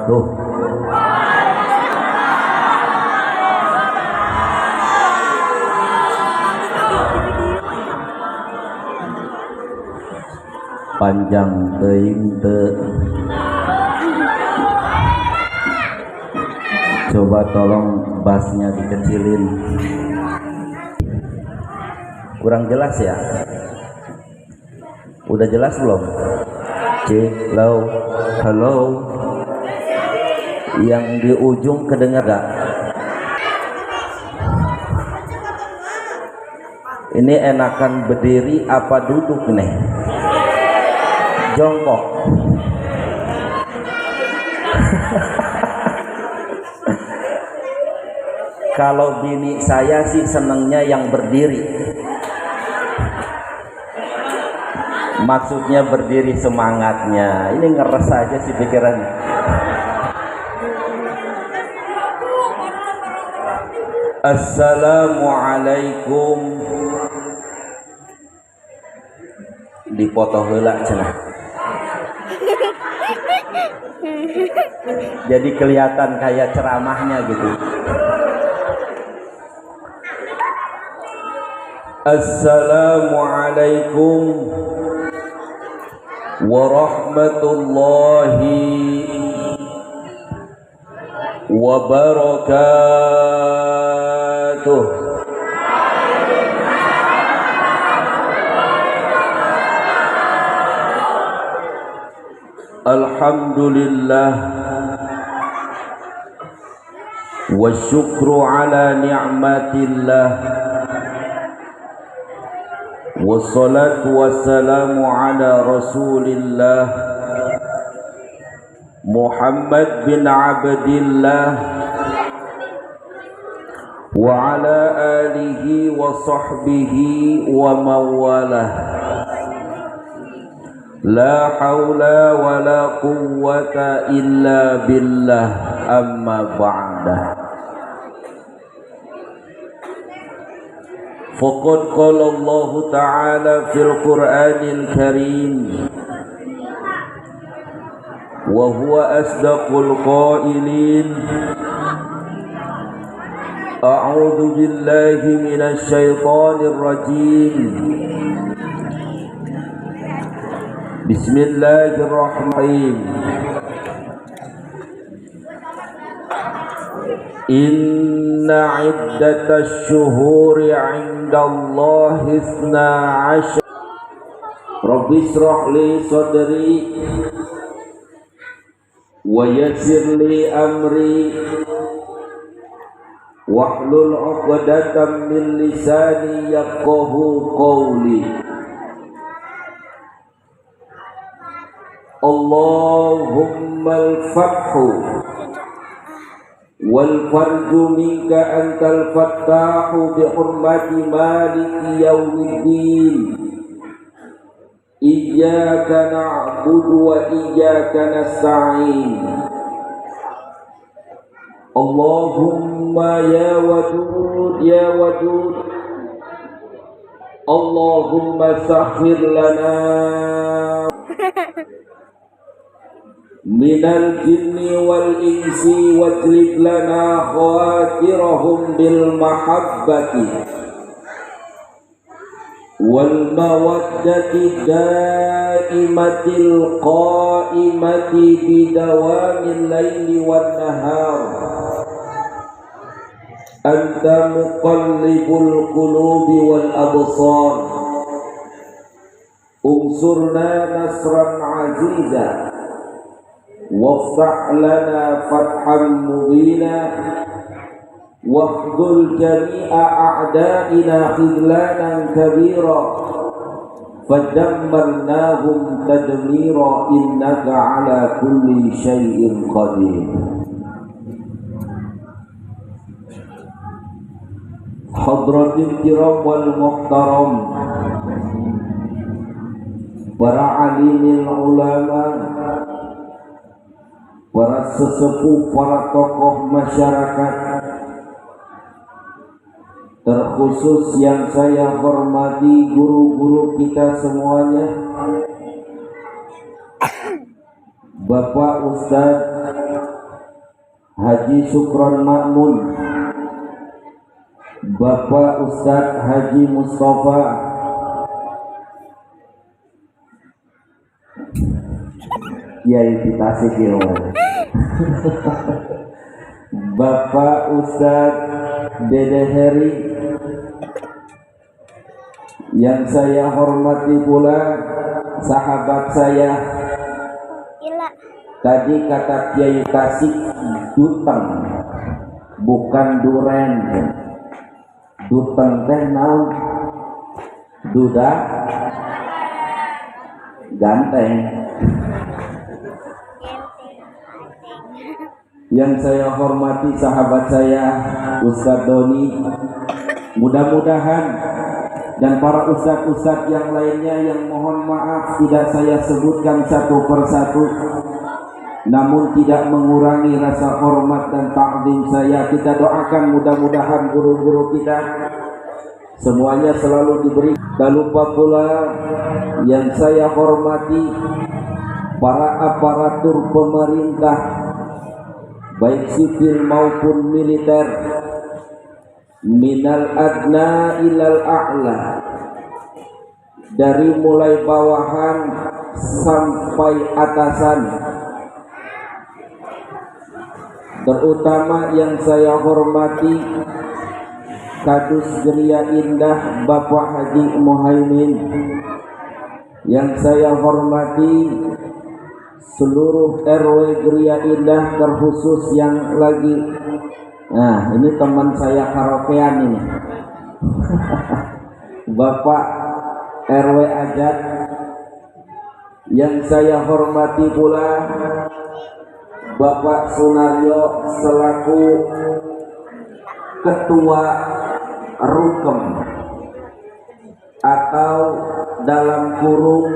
wabarakatuh. Panjang teuing teu. Coba tolong bassnya dikecilin. Kurang jelas ya? Udah jelas belum? Halo, halo. Yang di ujung kedengar gak? Ini enakan berdiri apa duduk nih? Jongkok. Kalau bini saya sih senengnya yang berdiri. Maksudnya berdiri semangatnya. Ini ngeres aja sih pikirannya. Assalamualaikum. Dipoto heula cenah. Jadi kelihatan kayak ceramahnya gitu. Assalamualaikum warahmatullahi wabarakatuh. Alhamdulillah wa syukru ala ni'matillah wassalatu wassalamu ala rasulillah Muhammad bin Abdillah wa ala alihi wa sahbihi wa mawalah. La hawla wa la quwwata illa billah, amma ba'da. Faqad qala Allah ta'ala fil Qur'anil Karim wa huwa asdaqul qailin. A'udzu billahi minasy syaithanir rajim. Bismillahirrahmanirrahim. Inna iddatash syuhuri 'indallahi 12. Rabbi ishrah li sadri wa yassir li amri wahlul 'uqdatam min lisani yafqahu qawli. Allahumma al-fathu wal farju minka antal fattahu bi hurmati maliki yaumiddin. Iyyaka na'budu wa iyyaka nasta'in. Allahumma ya wadud ya wadud. Allahumma sakhir lana minal jinni wal insi wajlib lana khawatirahum bil mahabbati wal mawaddati daimatil qaimati bidawamil laili wan nahar. Anta muqallibul qulubi wal absar. Unsurna nasran aziza waftah lana fathan mubina wahdul jami'a a'da'ina khidlanan kabira fadammarnahum tadmira innaka ala kulli syai'in qadir. Hadratil kiram wal muhtaram, para alimil ulama, para sesepuh, para tokoh masyarakat, terkhusus yang saya hormati guru-guru kita semuanya, Bapak Ustadz Haji Sukron Makmun, Bapak Ustadz Haji Mustafa, Kiai Tasik ya. Bapak Ustadz Dede Heri, yang saya hormati pula sahabat saya. Tadi kata Kiai Tasik duteng, bukan duren. Duteng teh naon? Duda ganteng. Yang saya hormati sahabat saya Ustadz Doni, mudah-mudahan, dan para ustadz-ustadz yang lainnya yang mohon maaf tidak saya sebutkan satu persatu, namun tidak mengurangi rasa hormat dan ta'zim saya. Kita doakan mudah-mudahan guru-guru kita semuanya selalu diberi. Tak lupa pula yang saya hormati para aparatur pemerintah, baik sipil maupun militer, minal adna ilal a'la, dari mulai bawahan sampai atasan. Terutama yang saya hormati Kadus Geria Indah Bapak Haji Muhaimin, yang saya hormati seluruh RW Geria Indah, terkhusus yang lagi, nah ini teman saya karaokean ini, Bapak RW Ajat. Yang saya hormati pula Bapak Sunaryo selaku Ketua Rukem atau dalam kurung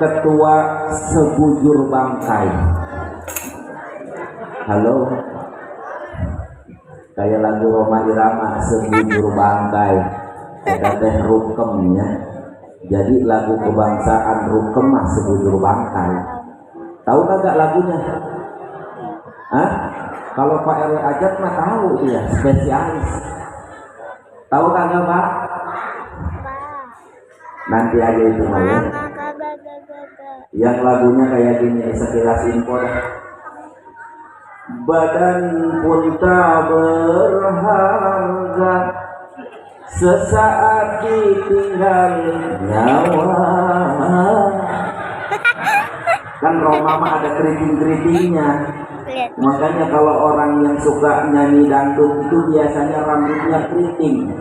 Ketua Sebujur Bangkai. Halo, kayak lagu Roma Irama, Sebujur Bangkai, ada teh Rukemnya. Jadi lagu kebangsaan Rukem mah Sebujur Bangkai. Tahu kagak lagunya? Hah? Kalau Pak RW Ajat mah tahu, dia spesialis. Tahu kagak Pak? Nanti aja itu mah ya. Yang lagunya kayak gini, sekilas info dah. Badan pun tak berharga, sesaat ditinggal nyawa. Kan Roma mah ada keriting-keritingnya. Makanya kalau orang yang suka nyanyi dangdut itu biasanya rambutnya keriting.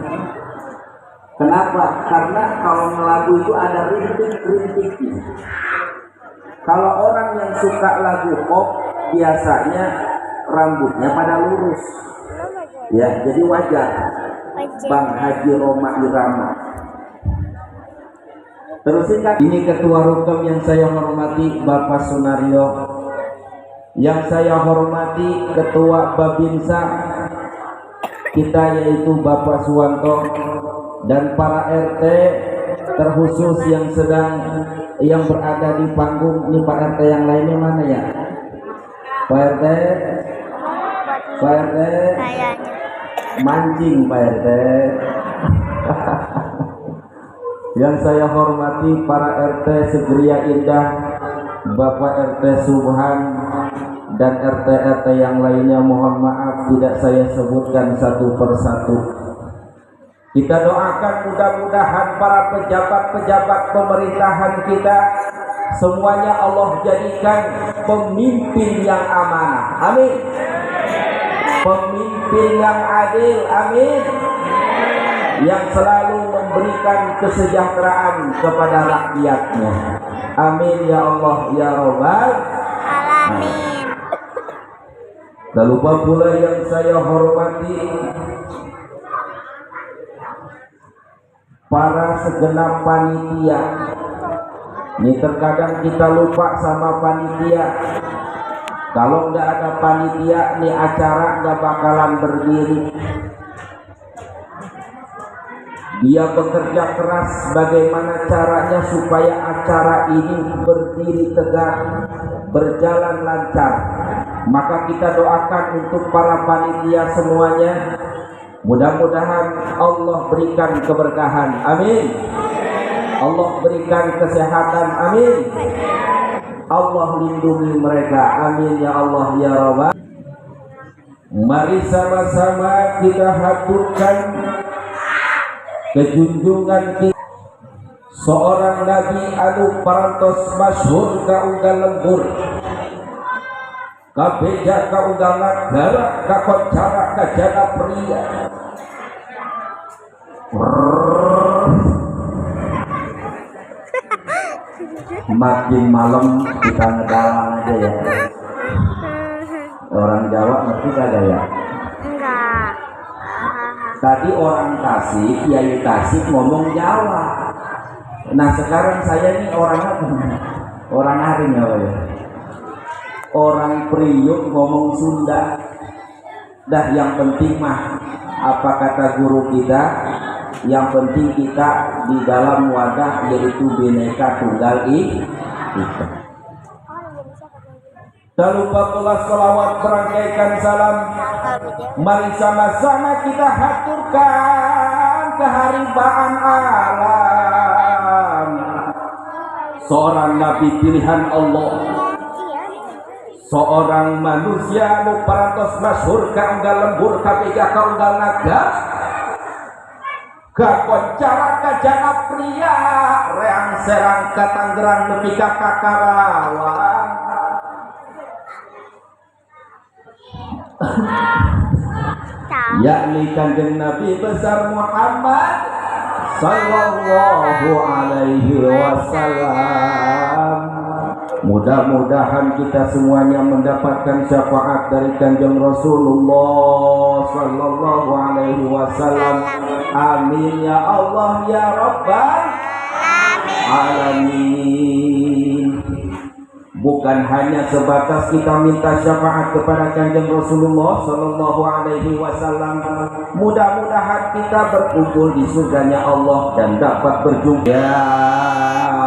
Kenapa? Karena kalau lagu itu ada rintik-rintiknya. Kalau orang yang suka lagu pop biasanya rambutnya pada lurus. Ya, jadi wajar. Bang Haji Roma Irama. Terusin kan? Ini Ketua Rukem yang saya hormati Bapak Sunaryo. Yang saya hormati Ketua Babinsa kita yaitu Bapak Suwanto, dan para RT terkhusus yang berada di panggung. Ini Pak RT yang lainnya mana ya? Pak RT mancing Pak RT. Yang saya hormati para RT Segeria Indah, Bapak RT Subhan, dan RT-RT yang lainnya, mohon maaf tidak saya sebutkan satu persatu. Kita doakan mudah-mudahan para pejabat-pejabat pemerintahan kita semuanya Allah jadikan pemimpin yang amanah, amin. Pemimpin yang adil, amin. Yang selalu memberikan kesejahteraan kepada rakyatnya, amin ya Allah ya Rabbal alamin. Tak lupa pula yang saya hormati para segenap panitia. Ini terkadang kita lupa sama panitia. Kalau nggak ada panitia, nih acara nggak bakalan berdiri. Dia bekerja keras bagaimana caranya supaya acara ini berdiri tegak, berjalan lancar. Maka kita doakan untuk para panitia semuanya, mudah-mudahan Allah berikan keberkahan, amin. Allah berikan kesehatan, amin. Allah lindungi mereka, amin ya Allah ya Rabbal. Mari sama-sama kita haturkan kejunjungan kita seorang Nabi anu parantos masyhur ka unggal lembur, ka beja ka unggal nagara, ka koncara ka jana pria. Makin malam kita ngedalang aja ya. Orang Jawa ngerti kagak ya? Enggak. Tadi orang Tasik, Kiai Tasik ngomong Jawa. Nah sekarang saya ini orang apa? Orang Aring apa ya? Orang Priuk ngomong Sunda. Dah yang penting mah apa kata guru kita? Yang penting kita di dalam wadah yaitu Bhinneka Tunggal Ika. Tak lupa pula selawat berangkaikan salam. Mari sama-sama kita haturkan keharibaan alam. Seorang nabi pilihan Allah, seorang manusia nu parantos masyhur ka unggal lembur, ka beja ka unggal naga, ka koncara ka jana pria, reang serang ka Tanggerang nepi ka Karawang. Yakni kanjeng Nabi besar Muhammad sallallahu alaihi wasallam. Mudah-mudahan kita semuanya mendapatkan syafaat dari kanjeng Rasulullah sallallahu alaihi wasallam. Amin ya Allah ya Rabbal alamin. Bukan hanya sebatas kita minta syafaat kepada kanjeng Rasulullah sallallahu alaihi wasallam, mudah-mudahan kita berkumpul di surganya Allah dan dapat berjumpa ya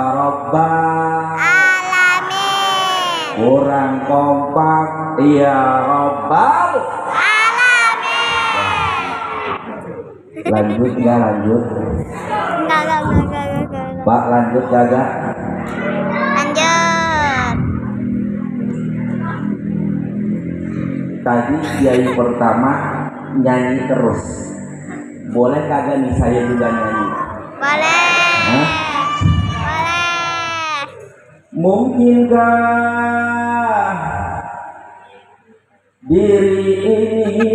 Rabbal alamin. Kurang kompak ya Rabbal alamin. Lanjut nggak lanjut? Enggak. Pak lanjut kagak? Tadi kiai pertama nyanyi terus, boleh kagak nih saya juga nyanyi? Boleh. Hah? Boleh. Mungkinkah diri ini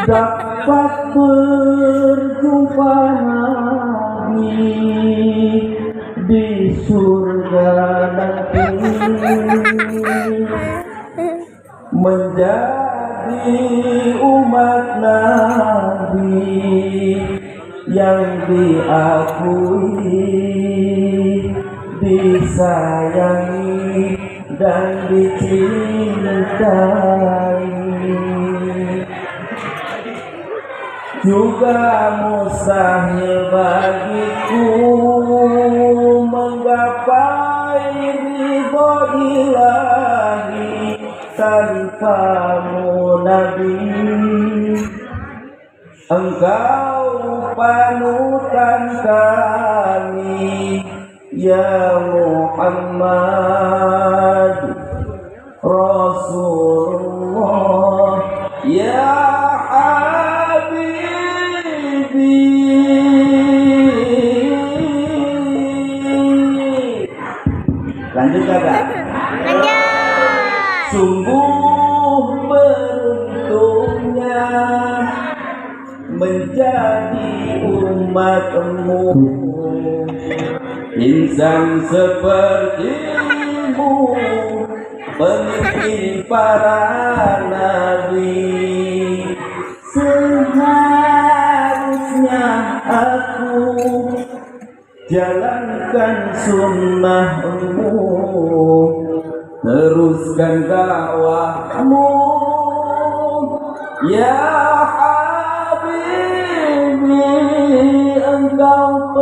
dapat berjumpa di surga nanti, menjadi umat Nabi yang diakui, disayangi dan dicintai. Juga mustahil bagiku menggapai ridho ilahi tanpamu Nabi. Engkau panutan kami ya Muhammad Rasulullah ya lanjut kagak? Lanjut. Sungguh beruntungnya menjadi umatmu, insan sepertimu, pemimpin para nabi. Seharusnya aku jalankan sunnahmu, teruskan dakwahmu ya Habibi. Engkau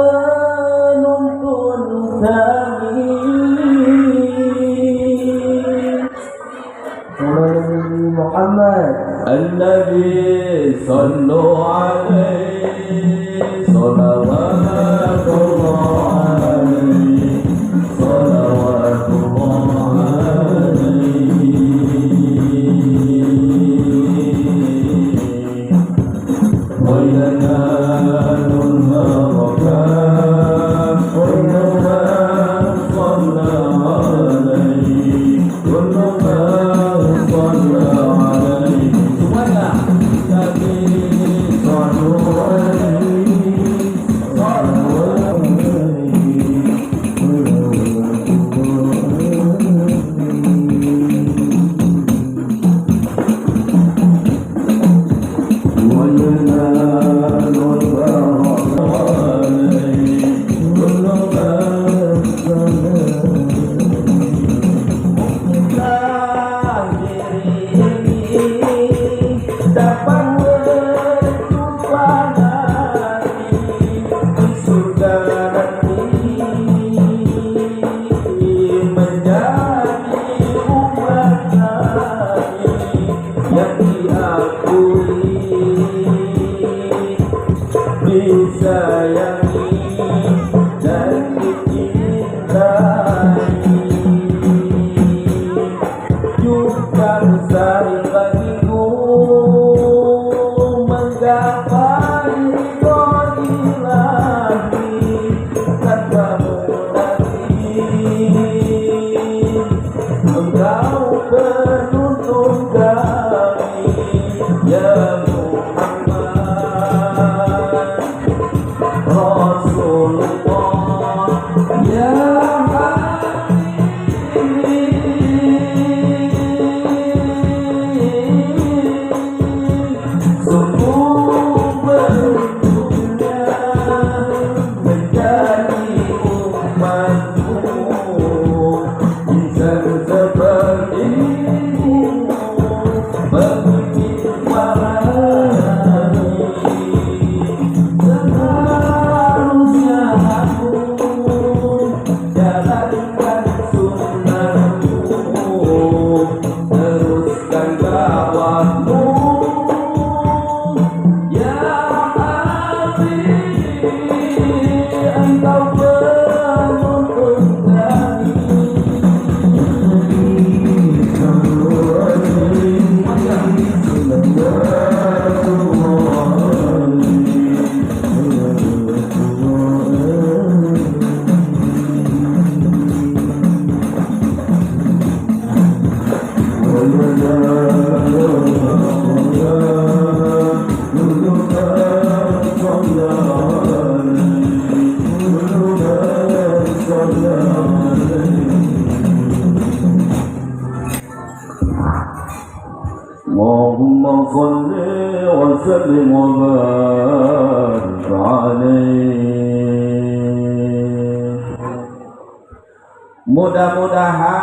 Mudah-mudahan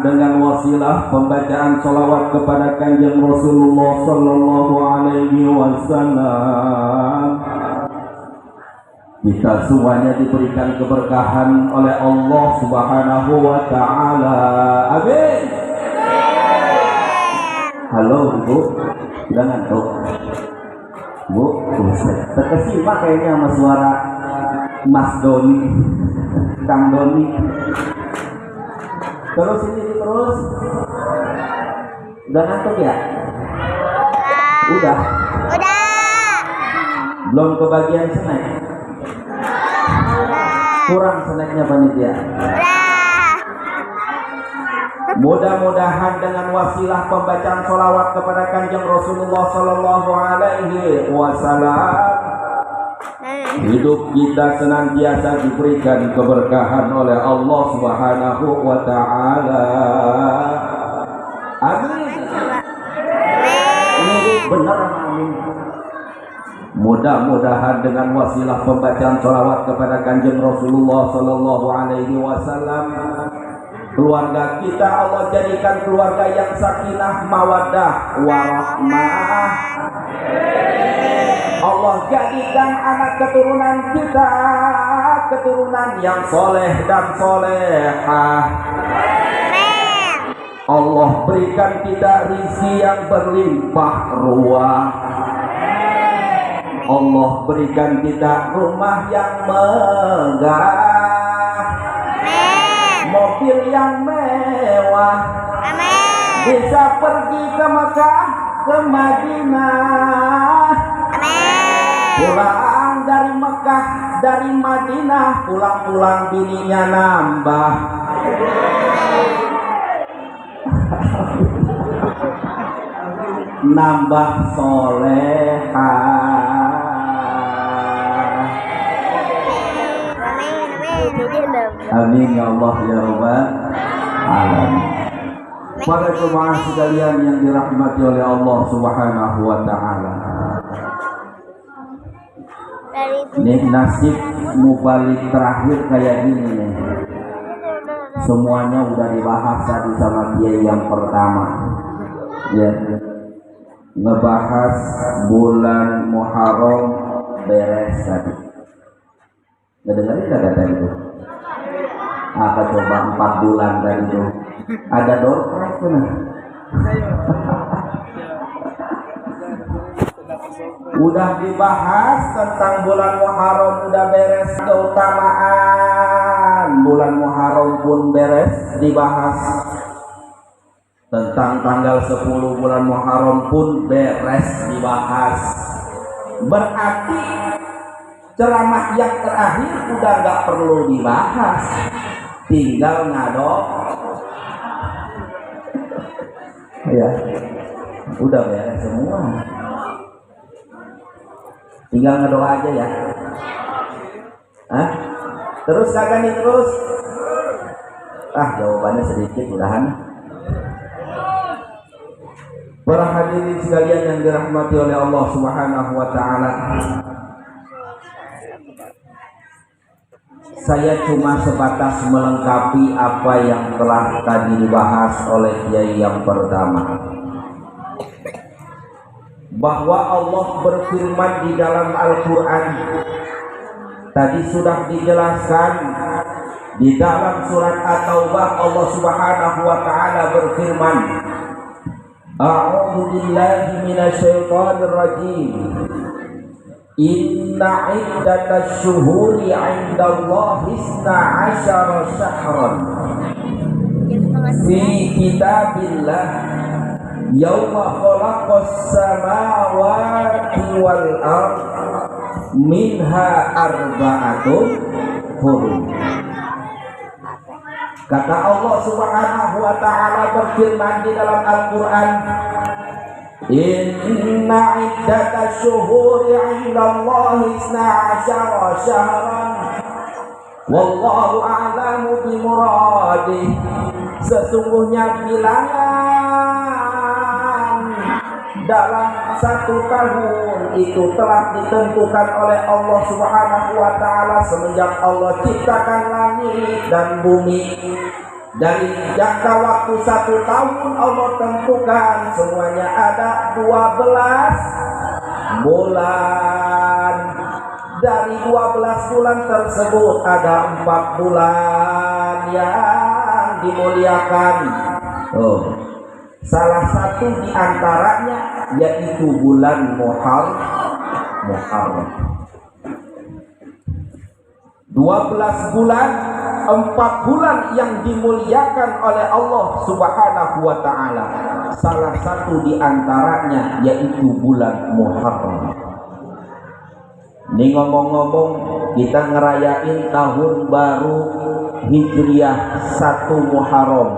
dengan wasilah pembacaan sholawat kepada Kanjeng Rasulullah Sallallahu Alaihi Wasallam, kita semuanya diberikan keberkahan oleh Allah Subhanahu Wa Taala. Amin. Halo Ibu, udah ngantuk? Bu, terkesima kayaknya sama suara Mas Doni, Kang Doni. Terus ini terus. Udah ngantuk ya? Udah. Belum kebagian snack. Kurang snacknya panitia. Mudah-mudahan dengan wasilah pembacaan sholawat kepada Kanjeng Rasulullah Sallallahu Alaihi Wasallam, hidup kita senantiasa diberikan keberkahan oleh Allah Subhanahu Wa Taala. Amin. Ini benar, amin. Mudah-mudahan dengan wasilah pembacaan sholawat kepada Kanjeng Rasulullah Sallallahu Alaihi Wasallam, keluarga kita Allah jadikan keluarga yang sakinah, mawaddah, warahmah. Allah jadikan anak keturunan kita keturunan yang soleh dan solehah. Allah berikan kita rizki yang berlimpah ruah. Allah berikan kita rumah yang megah, mobil yang mewah, bisa pergi ke Mekah, ke Madinah, pulang dari Mekah, dari Madinah, pulang-pulang bininya nambah. Nambah soleha. Amin ya Allah ya Rabbal alamin. Para jemaah sekalian yang dirahmati oleh Allah Subhanahu wa taala. Ini nasib mubalik terakhir kayak gini nih. Semuanya udah dibahas tadi sama kiai yang pertama. Ya. Ngebahas bulan Muharram beres tadi. Ngedengerin gak kata itu? Apa coba 4 bulan tadi itu? Ada doorprize kan? Udah dibahas tentang bulan Muharram, udah beres keutamaan. Bulan Muharram pun beres dibahas. Tentang tanggal 10 bulan Muharram pun beres dibahas. Berarti ceramah yang terakhir udah gak perlu dibahas, tinggal ngadok. Ya, udah beres semua, tinggal ngedoa aja ya. Terus kagak nih terus? Jawabannya sedikit udahan. Para hadirin sekalian yang dirahmati oleh Allah Subhanahu wa taala. Saya cuma sebatas melengkapi apa yang telah tadi dibahas oleh kiai yang pertama. Bahwa Allah berfirman di dalam Al-Qur'an. Tadi sudah dijelaskan di dalam surat At-Taubah, Allah Subhanahu wa taala berfirman, A'udzu billahi minasyaitonir rajim. Inna iddatash syuhuri 'indallahi 12 syahran fi kitabillah yauma khalaqas samawati wal ardh minha arba'atun hurum. Kata Allah Subhanahu wa taala berfirman di dalam Al-Qur'an, Inna iddatash syuhuri 'indallahi 12 syahran wallahu a'lamu bimuradih. Sesungguhnya bilangan dalam 1 tahun itu telah ditentukan oleh Allah Subhanahu wa taala semenjak Allah ciptakan langit dan bumi. Dari jangka waktu 1 tahun Allah tentukan semuanya ada 12 bulan. Dari 12 bulan tersebut ada 4 bulan yang dimuliakan. Salah satu di antaranya yaitu bulan Muharram. 12 bulan, 4 bulan yang dimuliakan oleh Allah Subhanahu wa taala. Salah satu di antaranya yaitu bulan Muharram. Ini ngomong-ngomong kita ngerayain tahun baru Hijriah 1 Muharram.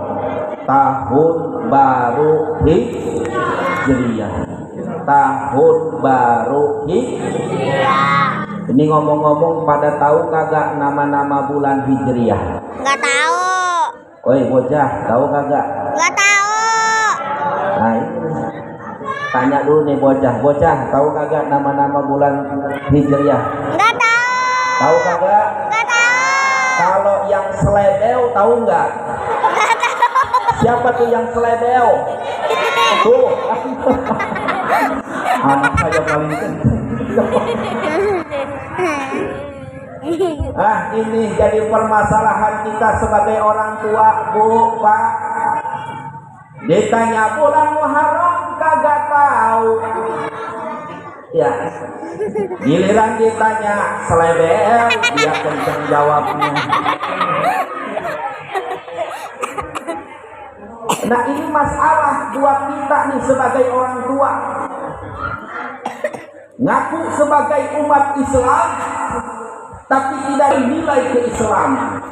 Tahun baru Hijriah. Tahun baru Hijriah. Ini ngomong-ngomong pada tahu kagak nama-nama bulan Hijriah? Nggak tahu. Oi bocah, tahu kagak? Nggak tahu. Nah, tanya dulu nih bocah, tahu kagak nama-nama bulan Hijriah? Nggak tahu. Tahu kagak? Nggak tahu. Kalau yang selebeo tahu nggak? Nggak tahu. Siapa tuh yang selebeo? Tuh. Anak saya paling kenceng. Ini jadi permasalahan kita sebagai orang tua, Bu, Pak. Ditanya bulan Muharram kagak tahu. Ya, giliran ditanya selebel, dia kenceng jawabnya. Nah ini masalah buat kita nih sebagai orang tua. Ngaku sebagai umat Islam, tapi tidak nilai keislaman.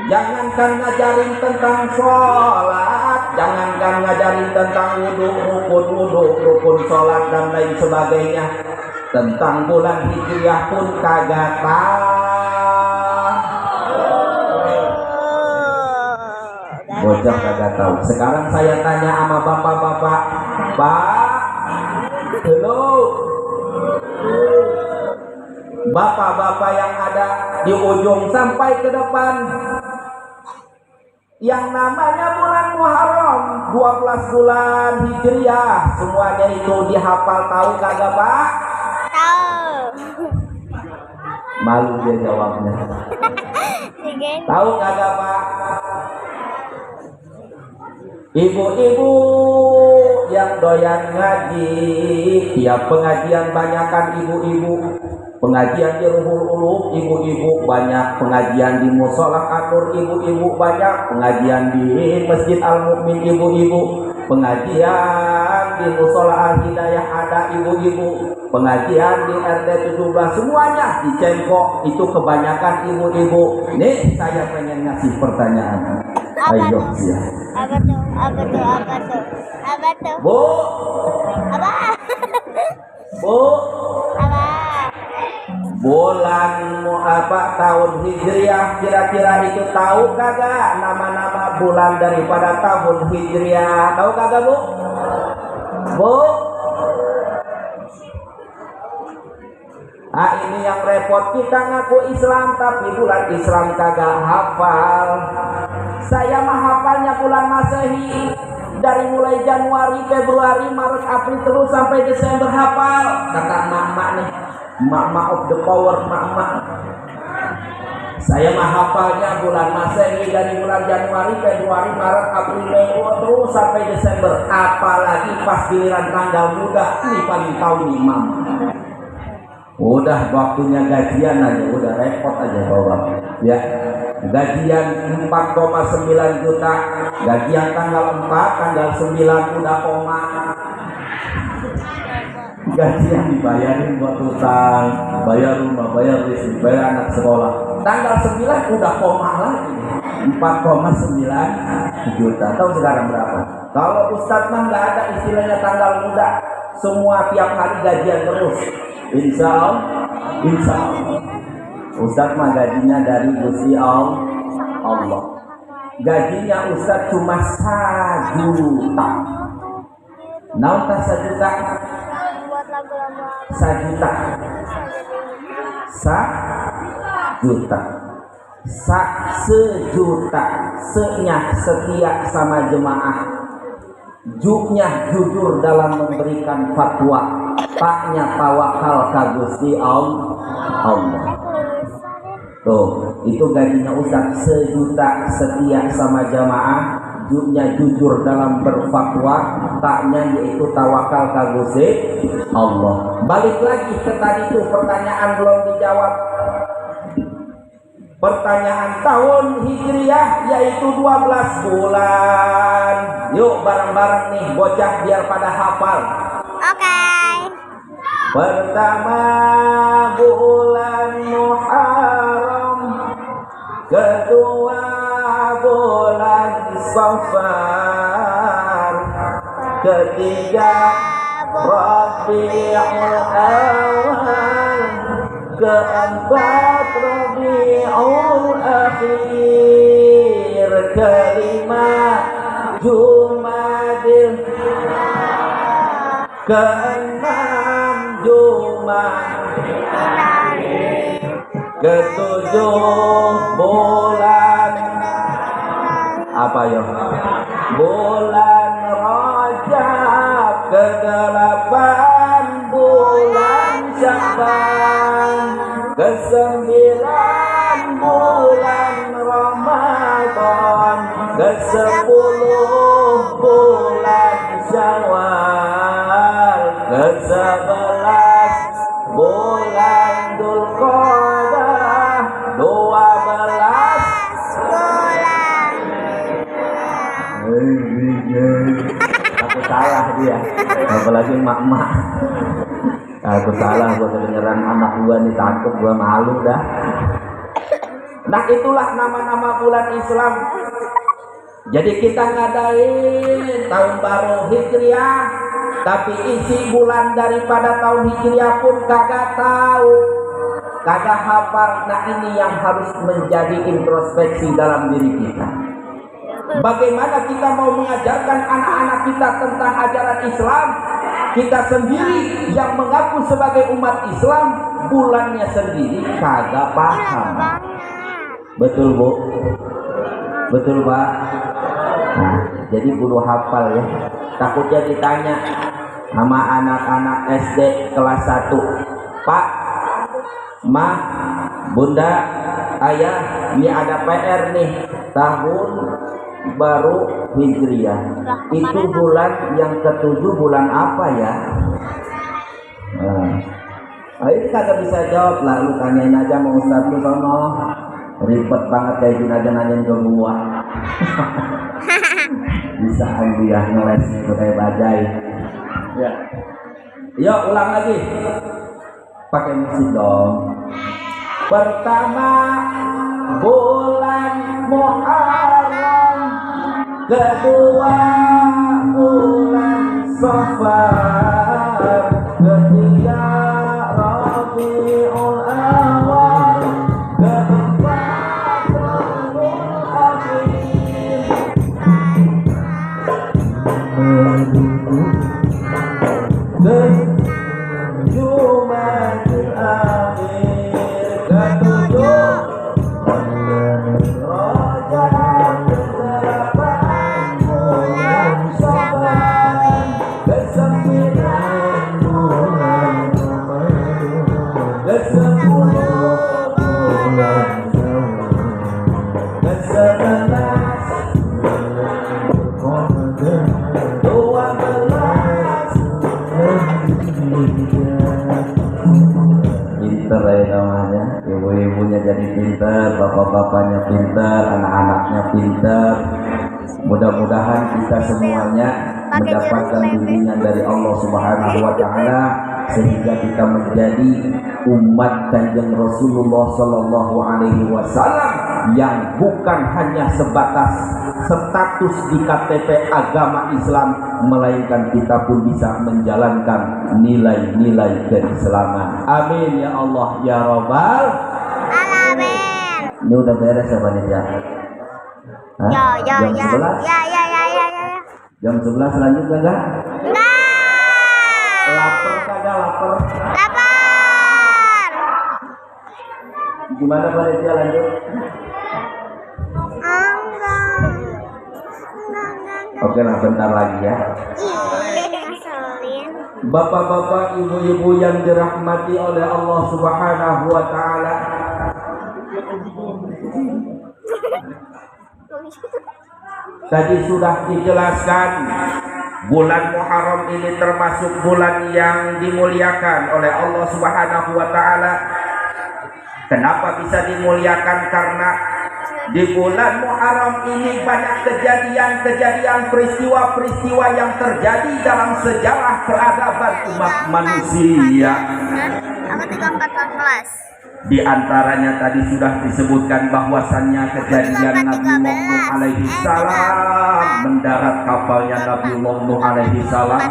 Jangankan ngajarin tentang sholat, jangankan ngajarin tentang wudhu, rukun sholat dan lain sebagainya. Tentang bulan Hijriah pun kagak tahu. Bocah kagak tahu. Sekarang saya tanya sama bapak-bapak, Pak, halo, bapak-bapak yang ada di ujung sampai ke depan, yang namanya bulan Muharram, 12 bulan Hijriah, semuanya itu dihafal, tahu kagak Pak? Tahu. Malu dia jawabnya. Tahu kagak Pak? Ibu-ibu yang doyan ngaji, tiap pengajian banyakan ibu-ibu. Pengajian di Ruhul Ulum ibu-ibu banyak, pengajian di Musola Atur ibu-ibu banyak, pengajian di Masjid Al-Mukmin ibu-ibu, pengajian di Musola Al-Hidayah ada ibu-ibu, pengajian di RT 17 semuanya di Cengkok itu kebanyakan ibu-ibu. Nih saya pengen ngasih pertanyaan. Ayo ya. Apa tuh? Apa tuh? Apa tuh? Apa tuh? Bu. Apa? Bu. Apa? Bulan tahun Hijriah kira-kira itu tahu kagak nama-nama bulan daripada tahun Hijriah? Tahu kagak Bu? Bu? Ah ini yang repot, kita ngaku Islam tapi bulan Islam kagak hafal. Saya mah hafalnya bulan Masehi, dari mulai Januari, Februari, Maret, April terus sampai Desember hafal. Kata mak-mak nih, mak-mak of the power, mak-mak. Saya mah hafalnya bulan Masehi dari bulan Januari, Februari, Maret, April, Mei, terus sampai Desember. Apalagi pas giliran tanggal muda, ini paling tahu nih mama. Udah waktunya gajian aja, udah repot aja bawa. Ya, gajian 4,9 juta, gajian tanggal 4, tanggal 9 udah koma. Gajian dibayarin buat utang, bayar rumah, bayar listrik, bayar anak sekolah. Tanggal 9 udah koma lagi, 4,9 juta. Tahu sekarang berapa? Kalau Ustadz mah nggak ada istilahnya tanggal muda, semua tiap hari gajian terus. Insya Allah. Ustadz mah gajinya dari Gusti Allah. Gajinya Ustadz cuma 1 juta. Naon tah 1 juta? Buat lagu-lagu apa? 1 juta. 1 juta. 1 juta. Se-nya setia sama jemaah. Ju-nya jujur dalam memberikan fatwa. Paknya tawakal ka Gusti Allah. Tuh, itu gajinya Ustaz 1 juta, setia sama jamaah, Ju-nya jujur dalam berfatwa, taknya yaitu tawakal ka Gusti Allah. Balik lagi ke tadi tuh, pertanyaan belum dijawab. Pertanyaan tahun Hijriah yaitu 12 bulan. Yuk bareng-bareng nih bocah biar pada hafal. Oke. Pertama bulan Muharram, kedua bulan Safar, ketiga Rabiul Awal, keempat Rabiul Akhir, kelima Jumadil, keenam Jumadil, ketujuh bulan apa ya? Bulan Rajab, kedelapan bulan Sya'ban, ke-9 bulan Ramadan, ke-10 bulan Syawal, ke-11 bulan Dzulqa'dah, 12 bulan. aku salah dia, apalagi emak-emak. Aku salah, gua kedengeran anak gua nih takut, gua malu dah. Nah itulah nama-nama bulan Islam. Jadi kita ngadain tahun baru Hijriah, tapi isi bulan daripada tahun Hijriah pun kagak tahu, kagak hafal. Nah ini yang harus menjadi introspeksi dalam diri kita. Bagaimana kita mau mengajarkan anak-anak kita tentang ajaran Islam? Kita sendiri yang mengaku sebagai umat Islam, bulannya sendiri kagak paham. Betul Bu? Betul Pak? Nah, jadi kudu hafal ya. Takutnya ditanya sama anak-anak SD kelas 1, Pak, Ma, Bunda, Ayah, ini ada PR nih, tahun baru Hijriah. Itu bulan yang ke-7 bulan apa ya? Nah, ini kagak bisa jawab lah, lu tanyain aja sama Ustadz lu sono. Ribet banget kayak gini aja nanyain ke gua. Bisa dia ngeles itu kayak bajai. Ya. Yuk ulang lagi. Pakai musik dong. Pertama bulan Muharram, kedua bulan Safar, ketiga Rabiul Awal, keempat Rabiul Akhir, Jumatul Akhir, ketujuh Rajab, kedelapan bulan Syawal, kesembilan bulan Ramadan, kesepuluh bulan Syawal, kesebelas Ramadan, 12 pinter ya namanya, ibu-ibunya jadi pinter, bapak-bapaknya pinter, anak-anaknya pinter. Mudah-mudahan kita semuanya mendapatkan bimbingan dari Allah Subhanahu wa Ta'ala, sehingga kita menjadi umat Kanjeng Rasulullah Sallallahu Alaihi Wasallam yang bukan hanya sebatas status di KTP agama Islam, melainkan kita pun bisa menjalankan nilai-nilai keislaman. Amin ya Allah ya Rabbal Alamin. Ini udah beres ya panitia? Hah? Jam 11? Ya. Jam 11 lanjut kagak? Enggak. Lapar kagak lapar? Lapar. Gimana panitia lanjut? Enggak. Oke lah bentar lagi ya. Ngeselin. Bapak-bapak, ibu-ibu yang dirahmati oleh Allah Subhanahu wa Ta'ala, tadi sudah dijelaskan bulan Muharram ini termasuk bulan yang dimuliakan oleh Allah Subhanahu wa Ta'ala. Kenapa bisa dimuliakan? Karena di bulan Muharram ini banyak kejadian-kejadian, peristiwa-peristiwa yang terjadi dalam sejarah peradaban umat manusia. Aku 3414. Di antaranya tadi sudah disebutkan bahwasannya kejadian Nabi Nuh alaihi salam mendarat kapalnya Nabi Nuh alaihi salam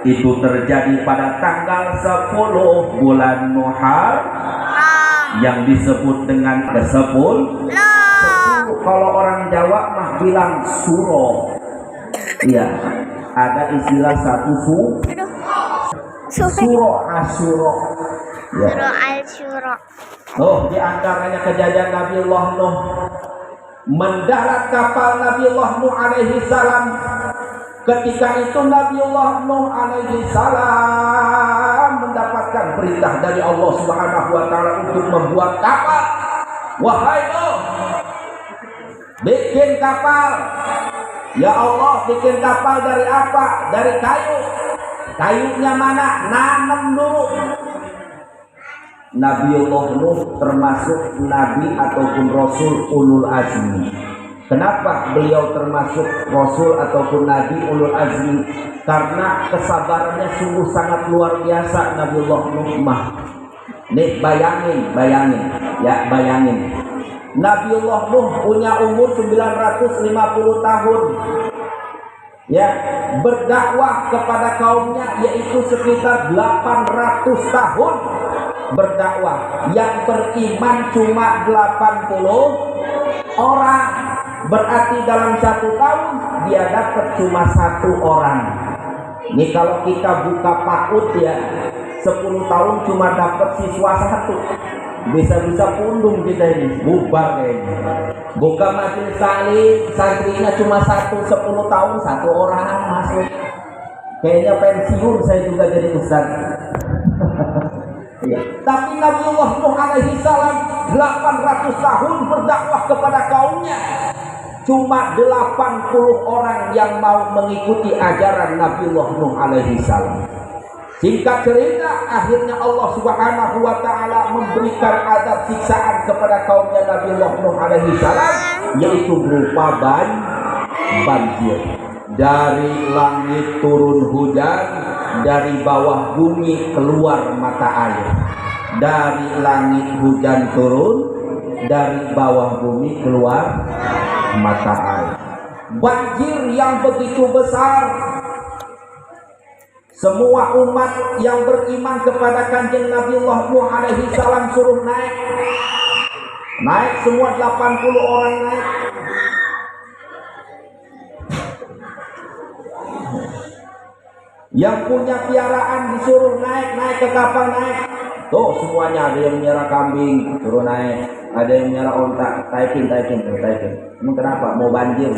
itu terjadi pada tanggal 10 bulan Muharram yang disebut dengan ke-10. Kalau orang Jawa mah bilang suro. Iya, ada istilah satu suro asyuro. Ya. Suro al-syuro. Oh, di antaranya kejadian Nabiullah Nuh mendarat kapal Nabiullah Nuh alaihi salam. Ketika itu Nabiullah Nuh alaihi salam mendapatkan perintah dari Allah Subhanahu wa Ta'ala untuk membuat kapal. Wahai Nuh, bikin kapal. Ya Allah, bikin kapal dari apa? Dari kayu. Kayunya mana? Nanam dulu. Nabiullah Nuh termasuk nabi ataupun rasul ulul azmi. Kenapa beliau termasuk rasul ataupun nabi ulul azmi? Karena kesabarannya sungguh sangat luar biasa Nabiullah Nuh mah. Nih bayangin. Nabiullah Nuh punya umur 950 tahun. Ya, berdakwah kepada kaumnya yaitu sekitar 800 tahun berdakwah. Yang beriman cuma 80 orang. Berarti dalam 1 tahun dia dapat cuma 1 orang. Ini kalau kita buka PAUD ya, 10 tahun cuma dapat siswa 1. Bisa-bisa pundung kita ini, bubar kayaknya. Buka majelis taklim, santrinya cuma 1, 10 tahun 1 orang masuk. Kayaknya pensiun saya juga jadi ustaz. Ya. Tapi Nabiullah Nuh alaihi salam 800 tahun berdakwah kepada kaumnya. Cuma 80 orang yang mau mengikuti ajaran Nabiullah Nuh alaihi salam. Singkat cerita, akhirnya Allah Subhanahu wa taala memberikan azab siksaan kepada kaumnya Nabiullah Nuh alaihi salam, yaitu berupa banjir. Dari langit turun hujan, dari bawah bumi keluar mata air. Dari langit hujan turun, dari bawah bumi keluar mata air. Banjir yang begitu besar. Semua umat yang beriman kepada kanjeng Nabiullah Nuh alaihi salam suruh naik. Naik semua 80 orang naik. Yang punya piaraan disuruh naik ke kapal naik. Tuh semuanya, ada yang miara kambing suruh naik, ada yang miara onta, taikin. Emang kenapa? Mau banjir.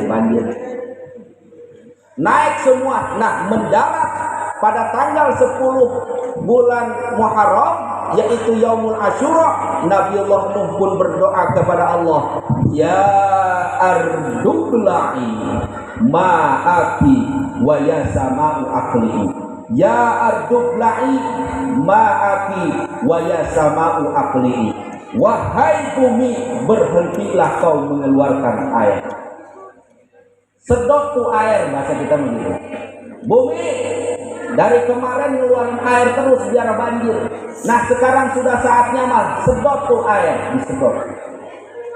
Naik semua. Nah, mendarat pada tanggal 10 bulan Muharram, yaitu Yaumul Asyura, Nabiullah Nuh pun berdoa kepada Allah, ya ardubla'i ma'aki wa ya sama'u aqli'i. Ya ardubla'i ma'aki wa ya sama'u aqli'i. Wahai bumi, berhentilah kau mengeluarkan air. Sedot tuh air, bahasa kita begitu. Bumi dari kemarin ngeluarin air terus biar banjir. Nah sekarang sudah saatnya mas, sedot tuh air, disedot.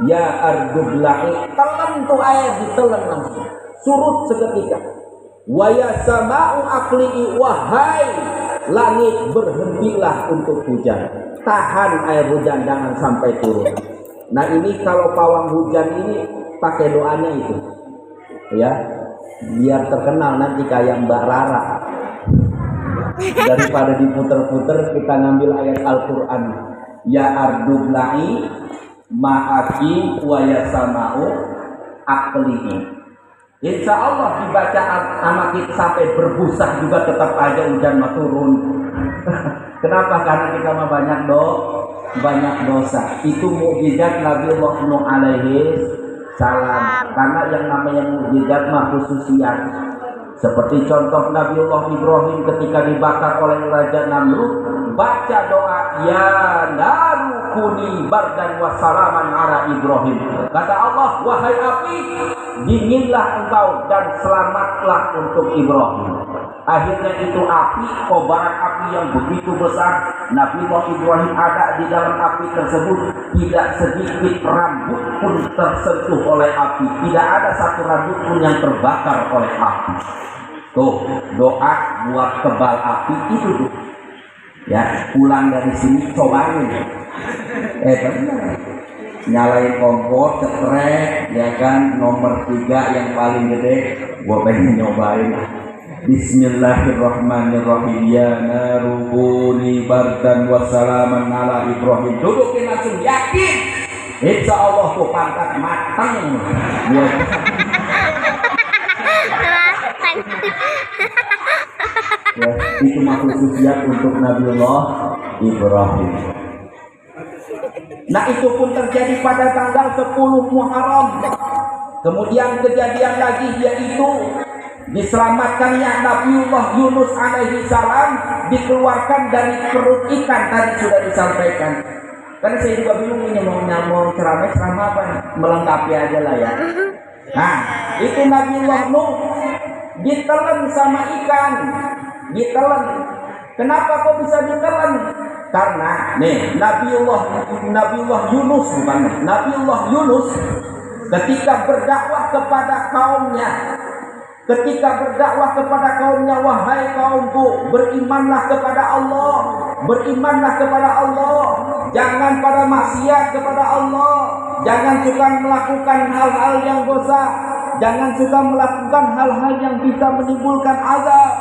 Ya ardubla'i, telan tuh air, ditelan langsung. Surut seketika. Wa ya sama'u aqli'i, wahai langit, berhentilah untuk hujan. Tahan air hujan, jangan sampai turun. Nah ini kalau pawang hujan ini pakai doanya itu, ya, biar terkenal nanti kayak Mbak Rara. Daripada diputer-puter, kita ngambil ayat Al-Quran. Ya ardubla'i ma'aki wa ya sama'u aqli'i. Insya Allah dibaca sama kita sampai berbusa juga tetap aja hujan mah turun. Kenapa? Karena kita mah banyak dosa. Itu mukjizat Nabiullah Nuh alaihi salam. Karena yang namanya mukjizat mah khususiyat. Seperti contoh Nabiullah Ibrahim ketika dibakar oleh Raja Namrud, baca doa ya naru kuni bardan wa salaman ala Ibrahim. Kata Allah, wahai api, dinginlah engkau dan selamatlah untuk Ibrahim. Akhirnya itu api, kobaran api yang begitu besar, Nabiullah Ibrahim ada di dalam api tersebut. Tidak sedikit rambut pun tersentuh oleh api. Tidak ada satu rambut pun yang terbakar oleh api. Tuh, doa buat kebal api itu tuh. Ya, pulang dari sini cobain. Benar. Nyalain kompor, cekrek, ya kan, nomor 3 yang paling gede. Gua pengen nyobain. Bismillahirrahmanirrahim. Ya narukuni bardan wassalaman ala Ibrahim. Dudukin langsung, yakin. Insya Allah tuh pangkat matang. Ya, itu makhluk khususiyat untuk Nabiullah Ibrahim. Nah itu pun terjadi pada tanggal 10 Muharram. Kemudian kejadian lagi yaitu diselamatkannya Nabiullah Yunus alaihi salam, dikeluarkan dari perut ikan. Tadi sudah disampaikan. Karena saya juga bingung ini mau ceramah apa nih? Melengkapi aja lah ya. Nah, itu Nabiullah Nuh ditelan sama ikan, ditelan. Kenapa kok bisa ditelan? Karena nih Nabiullah Yunus bukan Nabiullah Yunus ketika berdakwah kepada kaumnya, wahai kaumku, berimanlah kepada Allah, jangan pada maksiat kepada Allah, jangan suka melakukan hal-hal yang dosa, jangan suka melakukan hal-hal yang bisa menimbulkan azab,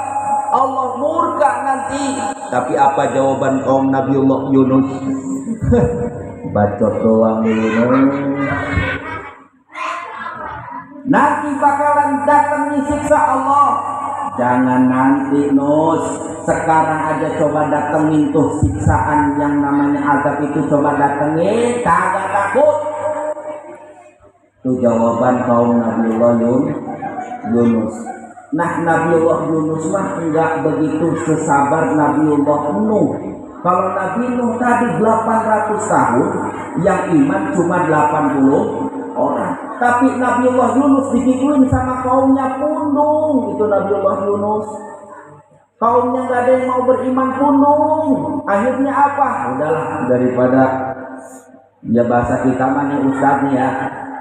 Allah murka nanti. Tapi apa jawaban kaum Nabiullah Yunus? Bacot doang Yunus. Nanti bakalan datang siksa Allah. Jangan nanti Nus, sekarang aja coba datengin tuh siksaan yang namanya azab itu, coba datengin, kagak takut. Itu jawaban kaum Nabiullah Yunus. Nah, Nabiullah Yunus mah enggak begitu sesabar Nabiullah Nuh. Kalau Nabi Nuh tadi 800 tahun, yang iman cuma 80 orang. Tapi Nabiullah Yunus digituin sama kaumnya punung. Itu Nabiullah Yunus. Kaumnya nggak ada yang mau beriman, punung. Akhirnya apa? Udahlah, daripada ya bahasa kita mah nih Ustaz nih ya,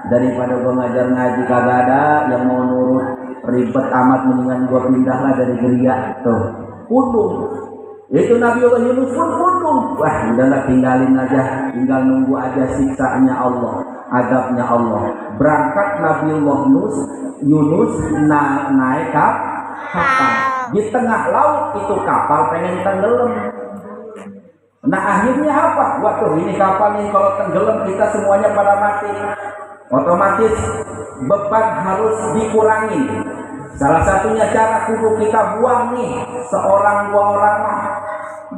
daripada gua ngajar ngaji kagak ada yang mau nurut, ribet amat, mendingan gua pindahlah dari geria. Tuh, punung. Itu Nabiullah Yunus pun punung. Wah, udahlah, tinggalin aja, tinggal nunggu aja siksanya Allah, azabnya Allah. Berangkat Nabiullah Yunus naik kapal. Di tengah laut itu kapal pengen tenggelam. Nah, akhirnya apa? Waduh, ini kapal nih kalau tenggelam kita semuanya pada mati. Otomatis beban harus dikurangi. Salah satunya cara kudu kita buang nih, seorang dua orang mah.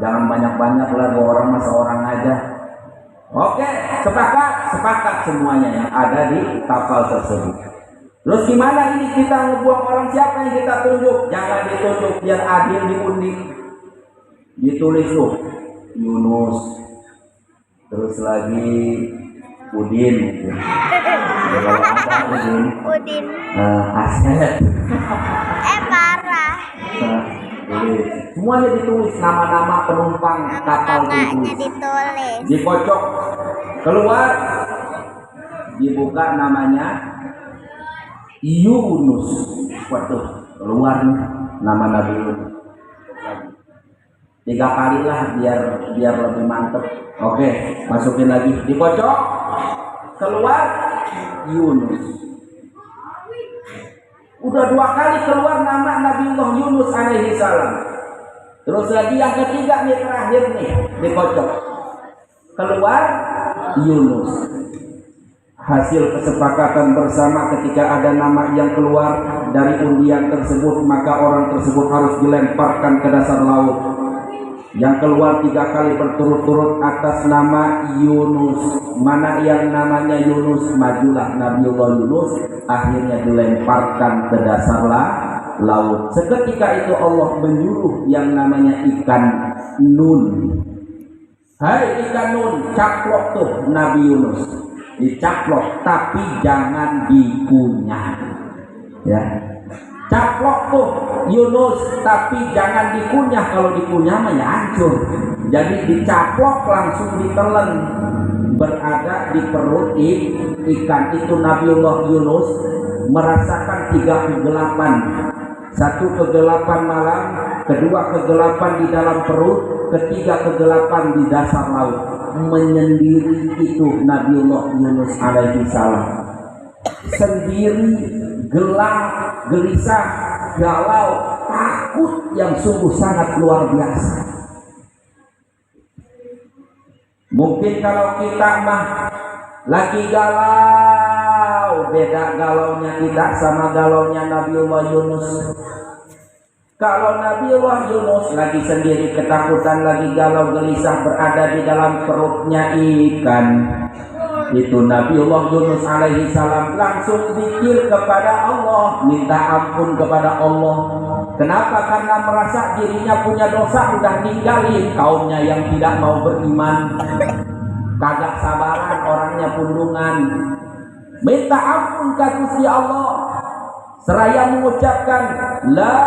Jangan banyak-banyak lah, 2 orang mah seorang aja. Oke, sepakat semuanya yang ada di kapal tersebut. Terus gimana ini kita ngebuang orang, siapa yang kita tunjuk? Jangan ditunjuk, biar adil diundi. Ditulis tuh Yunus, terus lagi Udin. Kalau ada Udin. Aset. Parah. Semuanya ditulis, nama-nama penumpang kapal ditulis. Dikocok, keluar, dibuka namanya Yunus. Waduh, keluar nih nama Nabi Yunus. 3 kali lah biar lebih mantep. Oke, masukin lagi, dikocok, keluar Yunus. Udah 2 kali keluar nama Nabiullah Yunus alaihi salam. Terus lagi yang ketiga nih, terakhir nih, dikocok, keluar Yunus. Hasil kesepakatan bersama, ketika ada nama yang keluar dari undian tersebut, maka orang tersebut harus dilemparkan ke dasar laut. Yang keluar 3 kali berturut-turut atas nama Yunus. Mana yang namanya Yunus, majulah Nabiullah Yunus, akhirnya dilemparkan ke dasar laut. Seketika itu Allah menyuruh yang namanya ikan Nun. Hai ikan Nun, caplok tuh Nabi Yunus. Dicaplok, tapi jangan dikunyah. Ya. Caplok tuh Yunus, tapi jangan dikunyah. Kalau dikunyah mah ya hancur. Jadi dicaplok langsung ditelan. Berada di perut ikan itu Nabiullah Yunus merasakan 3 kegelapan. 1 kegelapan malam, 2 kegelapan di dalam perut, 3 kegelapan di dasar laut. Menyendiri itu Nabiullah Yunus alaihi salam. Sendiri, gelap, gelisah, galau, takut yang sungguh sangat luar biasa. Mungkin kalau kita mah lagi galau, beda galaunya kita sama galaunya Nabiullah Yunus. Kalau Nabiullah Yunus lagi sendiri, ketakutan, lagi galau gelisah, berada di dalam perutnya ikan. Itu Nabiullah Yunus alaihi salam langsung zikir kepada Allah, minta ampun kepada Allah. Kenapa? Karena merasa dirinya punya dosa, udah ninggalin kaumnya yang tidak mau beriman. Kagak sabaran, orangnya pundungan. Minta ampun ke Gusti Allah, seraya mengucapkan la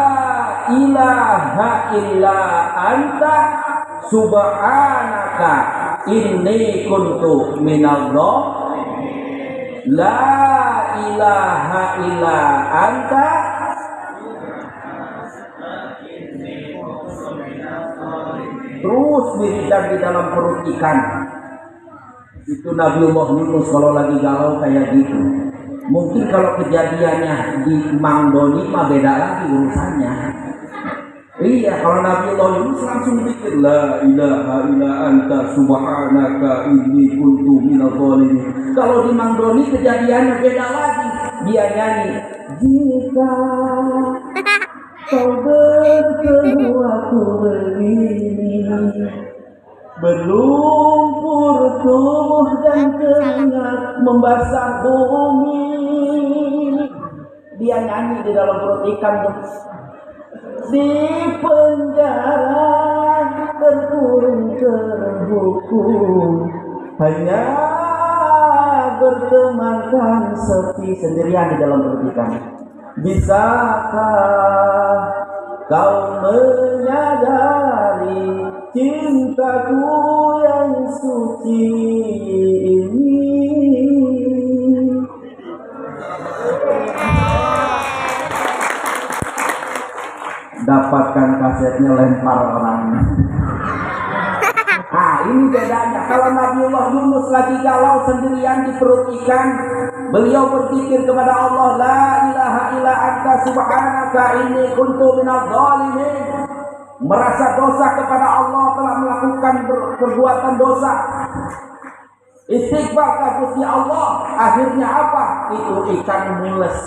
ilaha illa anta subhanaka inni kuntu minadh dhalimin. La ilaha illa anta terus dirikan di dalam perut ikan. Itu Nabiullah Yunus kalau lagi galau kayak gitu. Mungkin kalau kejadiannya di Mang Doni mah beda lagi urusannya. Iya, kalau Nabiullah Yunus langsung pikir la ilaha illa anta subhanaka inni kuntu minadh dhalimin. Kalau di Mang Doni kejadiannya beda lagi. Dia nyanyi, jika kau berkeluarku begini, berlumpur tubuh dan keringat membasah bumi. Dia nyanyi di dalam perut ikan tuh. Di penjara terkurung terhukum, hanya bertemankan sepi, sendirian di dalam perut ikan. Bisakah kau menyadari cintaku yang suci ini? Dapatkan kasetnya, lempar orangnya. Nah, ini bedanya. Kalau Nabiullah Yunus lagi galau sendirian di perut ikan, beliau berpikir kepada Allah, la ilaha illa anta subhanaka inni kuntu minadh dhalimin. Merasa dosa kepada Allah, telah melakukan perbuatan dosa. Istighfar ke Gusti Allah. Akhirnya apa? Itu ikan mules.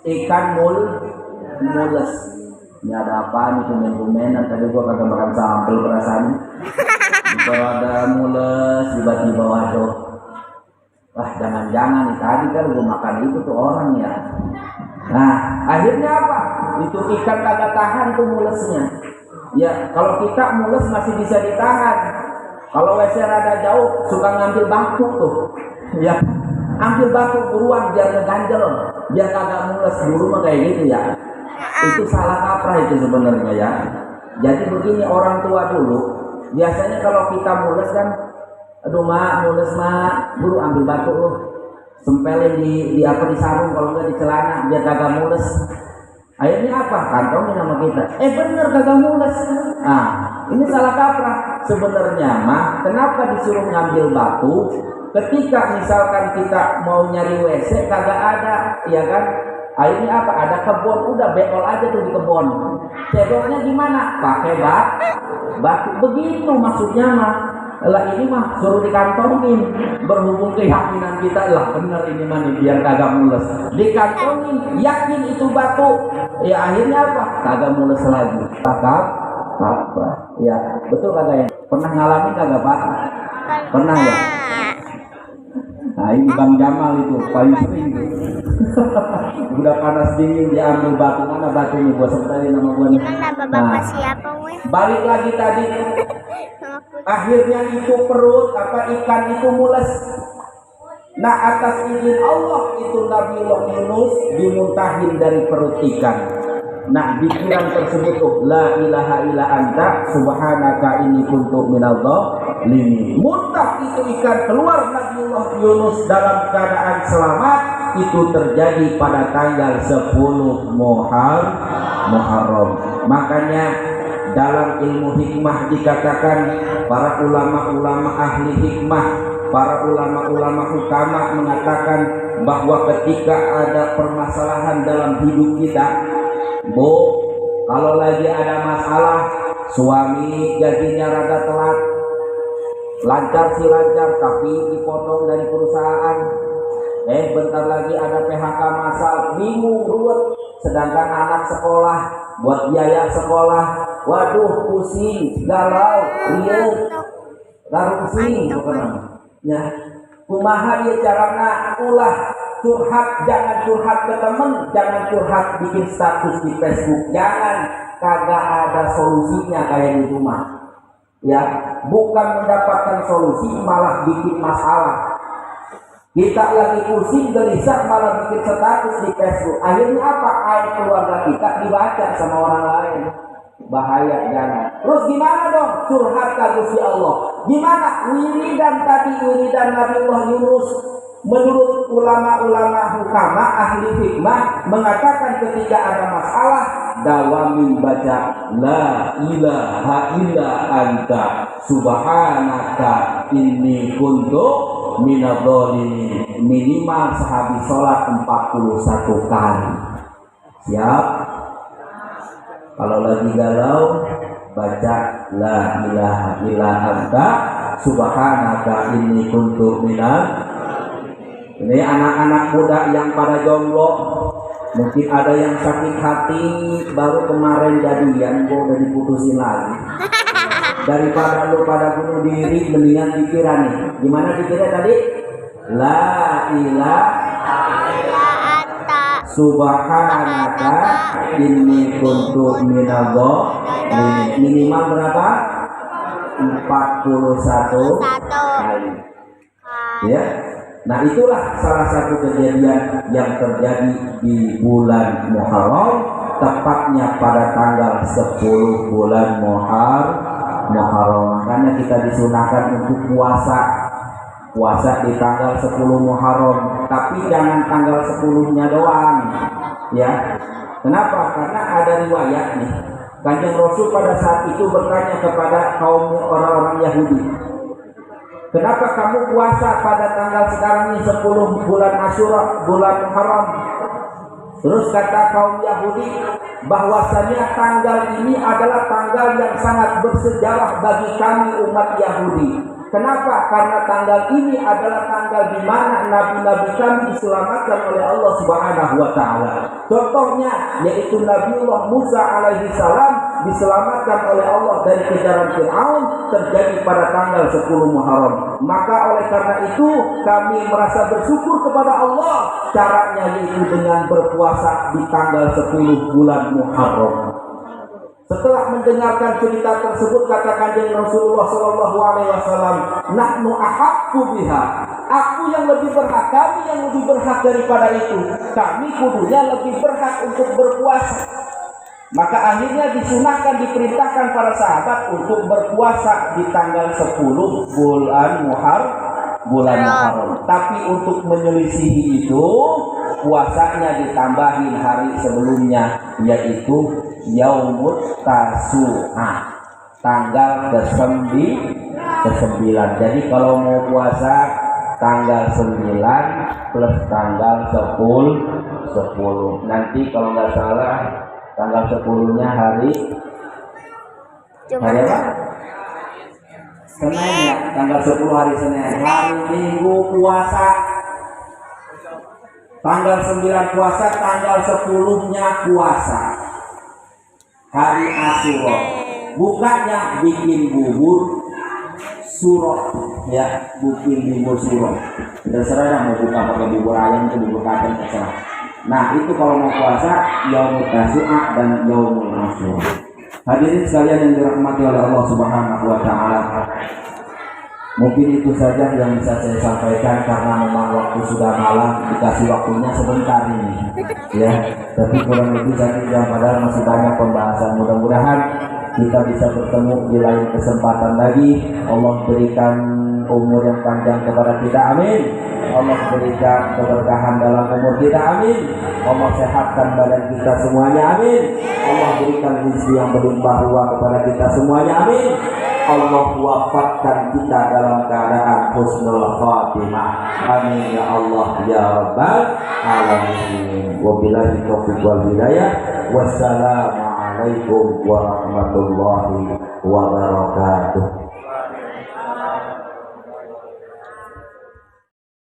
Ikan mules. Ini ada apa nih, kumen-kumenan? Tadi gua kagak makan sambal perasaannya. Kalau ada mules tiba-tiba waduh. Wah, jangan-jangan nih tadi kan gua makan itu tuh orang ya. Nah, akhirnya apa? Itu ikan kagak tahan tuh mulesnya. Ya, kalau kita mules masih bisa ditahan. Kalau WC rada jauh suka ngambil batu tuh. Ya, ambil batu buruan biar ngeganjel, biar kagak mules. Dulu mah kayak gitu ya. Itu salah kaprah itu sebenarnya ya. Jadi begini, orang tua dulu biasanya kalau kita mules kan, aduh mak mules mak, buru ambil batu lu, sempelin di apa, di sarung, kalau enggak di celana biar kagak mules. Akhirnya apa? Kantongin sama kita. Bener kagak mules. Nah, ini salah kaprah sebenarnya mah. Kenapa disuruh ngambil batu? Ketika misalkan kita mau nyari WC kagak ada, ya kan? Akhirnya apa? Ada kebun, udah beol aja tuh di kebun. Cedoknya gimana? Pakai batu. Begitu maksudnya mah. Lah ini mah suruh dikantongin. Berhubung keyakinan kita, lah bener ini mah nih biar kagak mules. Dikantongin, yakin itu batu. Ya akhirnya apa? Kagak mules lagi. Kagak apa? Ya betul kagak ya? Pernah ngalamin kagak Pak? Pernah ya? Nah ini Bang Jamal itu paling sering tuh. Udah panas dingin dia ambil batu, mana batunya gua sempelin sama gua nih. Bapak siapa weh? Balik lagi tadi. Akhirnya itu perut ikan itu mules. Nah atas izin Allah itu Nabiullah Yunus dimuntahin dari perut ikan. Nah pikiran tersebut tuh la ilaha illa anta subhanaka inni kuntu minadh dhalimin. Muntah itu ikan, keluar Nabiullah Yunus dalam keadaan selamat. Itu terjadi pada tanggal 10 Muharram. Makanya dalam ilmu hikmah dikatakan para ulama-ulama ahli hikmah, para ulama-ulama utama mengatakan bahwa ketika ada permasalahan dalam hidup kita, Bu, kalau lagi ada masalah, suami gajinya rada telat, lancar sih lancar, tapi dipotong dari perusahaan. Bentar lagi ada PHK massal, bingung, ruwet. Sedangkan anak sekolah, buat biaya sekolah, waduh pusing, galau, riuh, pusing, ya. Kumaha ieu carana ulah curhat, jangan curhat ke temen, jangan curhat bikin status di Facebook, jangan, kagak ada solusinya kayak gitu mah. Ya, bukan mendapatkan solusi malah bikin masalah. Kita lagi pusing gelisah malah bikin status di Facebook. Akhirnya apa? Aib keluarga kita dibaca sama orang lain. Bahaya, jangan. Terus gimana dong? Curhat ke Gusti Allah. Gimana? Wiridan Nabiullah Yunus. Menurut ulama-ulama hukama ahli hikmah mengatakan ketika ada masalah dawamin baca la ilaha illa anta subhanaka inni kuntu minadh-dhalimin, minimal sehabis sholat 41 kali. Siap? Kalau lagi galau baca la ilaha illa anta subhanaka inni kuntu minadh. Ini anak-anak muda yang pada jomblo, mungkin ada yang sakit hati baru kemarin jadian, kok udah diputusin lagi. Daripada lu pada bunuh diri, mendingan pikiran nih. Gimana pikirnya tadi? La ilaha illa anta subhanaka inni kuntu minadh-dhalimin. Minimal berapa? 41 kali. Ya. Nah, itulah salah satu kejadian yang terjadi di bulan Muharram, tepatnya pada tanggal 10 bulan Muharram. Makanya kita disunahkan untuk puasa di tanggal 10 Muharram, tapi jangan tanggal 10-nya doang, ya. Kenapa? Karena ada riwayat nih, Kanjeng Rasul pada saat itu bertanya kepada kaum orang-orang Yahudi, kenapa kamu puasa pada tanggal sekarang ini 10 bulan Asyura, bulan Muharram? Terus kata kaum Yahudi, bahwasanya tanggal ini adalah tanggal yang sangat bersejarah bagi kami umat Yahudi. Kenapa? Karena tanggal ini adalah tanggal di mana nabi-nabi kami diselamatkan oleh Allah Subhanahu wa taala. Contohnya yaitu Nabiullah Musa alaihi salam diselamatkan oleh Allah dari kejaran Fir'aun terjadi pada tanggal 10 Muharram. Maka oleh karena itu kami merasa bersyukur kepada Allah, caranya yaitu dengan berpuasa di tanggal 10 bulan Muharram. Setelah mendengarkan cerita tersebut, kata Kanjeng Rasulullah sallallahu alaihi wasallam, nahnu ahaqqu biha. Aku yang lebih berhak, kami yang lebih berhak daripada itu. Kami kudunya lebih berhak untuk berpuasa. Maka akhirnya disunahkan, diperintahkan para sahabat untuk berpuasa di tanggal 10 bulan Muharram. Tapi untuk menyelisihi itu, puasanya ditambahin hari sebelumnya, yaitu Yaumut Tasu'ah, tanggal ke-9. Jadi kalau mau puasa tanggal 9 plus tanggal 10. Nanti kalau nggak salah tanggal 10-nya hari apa? Senin ya, tanggal 10 hari Senin. Hari Minggu puasa. Tanggal 9 puasa, tanggal 10-nya puasa. Hari Asyura. Bukanya bikin bubur surok, ya, bikin bubur surok. Terserah dah mau buka pakai bubur ayam atau bubur kacang, terserah. Nah, itu kalau mau puasa Yaumut Tasu'ah dan Yaumul Asyura. Hadirin sekalian yang dirahmati oleh Allah Subhanahu wa taala. Mungkin itu saja yang bisa saya sampaikan karena memang waktu sudah malam, dikasih waktunya sebentar ini. Ya, tapi kurang lebih saya padahal masih banyak pembahasan. Mudah-mudahan kita bisa bertemu di lain kesempatan lagi. Allah berikan umur yang panjang kepada kita, amin. Allah berikan keberkahan dalam umur kita, amin. Allah sehatkan badan kita semuanya, amin. Allah berikan rezeki yang berlimpah ruah kepada kita semuanya, amin. Allah wafatkan kita dalam keadaan husnul khatimah, amin ya Allah ya rabbal alamin. Wabillahi taufiq wal hidayah. Wassalamualaikum warahmatullahi wabarakatuh.